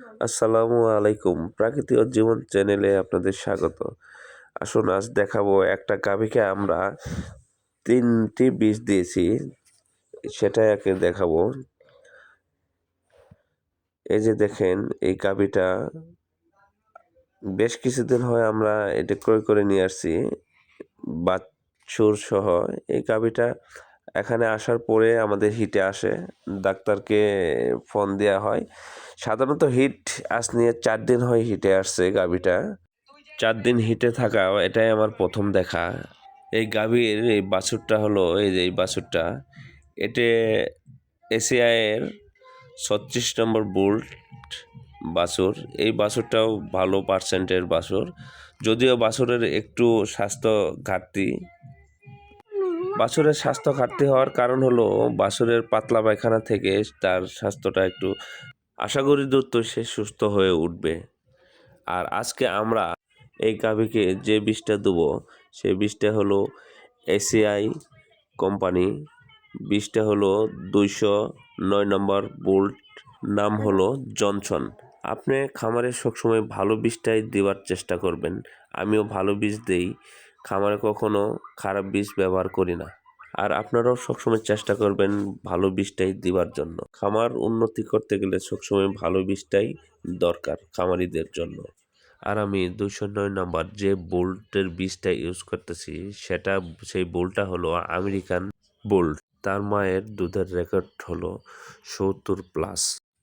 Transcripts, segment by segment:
আসসালামু আলাইকুম। প্রাকৃতিক ও জীবন চ্যানেলে আপনাদের স্বাগত। আসুন আজ দেখাবো একটা গাভীকে আমরা ৩টি বীজ দিয়েছি, সেটাই আজকে দেখাবো। এই যে দেখেন, এই গাভীটা বেশ কিছুদিন হয় আমরা এটা ক্রয় করে নিয়ে আসছি বাছুর সহ। এই গাভীটা এখানে আসার পরে আমাদের হিটে আসে, ডাক্তারকে ফোন দেওয়া হয়। সাধারণত হিট আজ নিয়ে 4 দিন হয় হিটে আসছে গাভীটা। 4 দিন হিটে থাকা এটাই আমার প্রথম দেখা। এই গাভীর এই বাছুরটা হলো, এই যে এই বাছুরটা, এতে এসিআইয়ের 36 নম্বর বুল্ট বাছুর। এই বাছুরটাও ভালো পার্সেন্টের বাছুর, যদিও বাছুরের একটু স্বাস্থ্য ঘাটতি। বাছুরের স্বাস্থ্য ঘাটতি হওয়ার কারণ হলো বাছুরের পাতলা পায়খানা থেকে তার স্বাস্থ্যটা একটু, আশা করি দ্রুত সে সুস্থ হয়ে উঠবে। আর আজকে আমরা এই গাভীকে যে বীজটা দেবো সেই বীজটা হলো এসিআই কোম্পানি। বীজটা হলো 209 নম্বর বুল্ট, নাম হলো জনসন। আপনি খামারে সবসময় ভালো বীজটাই দেওয়ার চেষ্টা করবেন। আমিও ভালো বীজ দেই, খামারে কখনো খারাপ বীজ ব্যবহার করি না। আর আপনারাও সবসময় চেষ্টা করবেন ভালো বীজটাই দেওয়ার জন্য। খামার উন্নতি করতে গেলে সবসময় ভালো বীজটাই দরকার খামারিদের জন্য। আর আমি 209 নাম্বার যে বোল্টের বীজটা ইউজ করতেছি, সেই বোল্টটা হলো আমেরিকান বোল্ট। তার মায়ের দুধের রেকর্ড হলো 70+।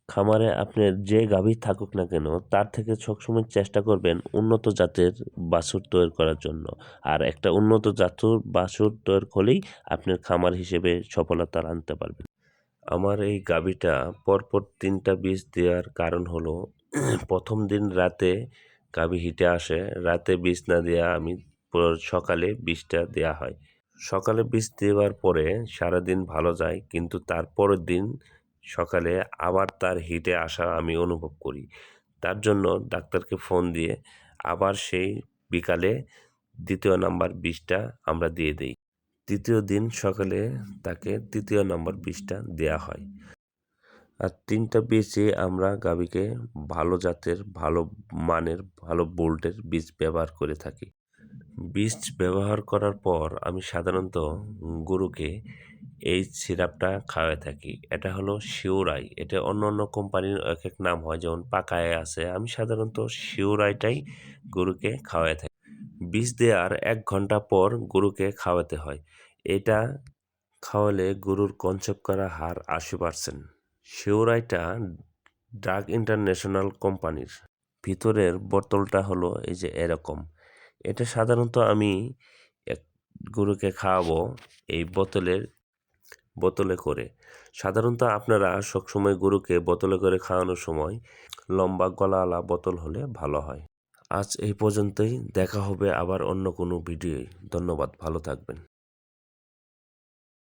খামারে আপনার যে গাভী থাকুক না কেন, তার থেকে সবসময় চেষ্টা করবেন উন্নত জাতের বাছুর তৈরি করার জন্য। আর একটা উন্নত জাতের বাছুর তৈরি হলেই আপনার খামার হিসেবে সফলতা আনতে পারবেন। আমার এই গাভীটা পরপর 3টা বীজ দেওয়ার কারণ হলো, প্রথম দিন রাতে গাভী হিটে আসে, রাতে বীজ না দেওয়া, আমি সকালে বীজটা দেওয়া হয়। সকালে বীজ দেওয়ার পরে সারাদিন ভালো যায়, কিন্তু তারপরের দিন সকালে আবার তার হিটে আসা আমি অনুভব করি। তার জন্য ডাক্তারকে ফোন দিয়ে আবার সেই বিকালে 2য় নাম্বার বীজটা আমরা দিয়ে দিই। 3য় দিন সকালে তাকে 3য় নাম্বার বীজটা দেয়া হয়। আর 3টা বীজে আমরা গাভীকে ভালো জাতের, ভালো মানের, ভালো বোল্টের বীজ ব্যবহার করে থাকি। বীজ ব্যবহার করার পর আমি সাধারণত গরুকে এই সিরাপটা খাওয়াই থাকি। এটা হলো শিওরাই। এটা অন্য কোম্পানির এক এক নাম হয়, যেমন পাকায় আছে। আমি সাধারণত শিওরাইটাই গরুকে খাওয়াই থাকি। বীজ দেওয়ার 1 ঘন্টা পর গরুকে খাওয়াতে হয়। এটা খাওয়ালে গরুর কনসেপ্ট করার হার 80%। শিওরাইটা ড্রাগ ইন্টারন্যাশনাল কোম্পানির। ভিতরের বোতলটা হলো এই যে এরকম। এটা সাধারণত আমি এক গরুকে খাওয়াবো এই বোতলে করে। সাধারণত আপনারা সবসময় গরুকে বোতলে করে খাওয়ানোর সময় লম্বা গলাওয়ালা বোতল হলে ভালো হয়। আজ এই পর্যন্তই, দেখা হবে আবার অন্য কোনো ভিডিওয়। ধন্যবাদ, ভালো থাকবেন।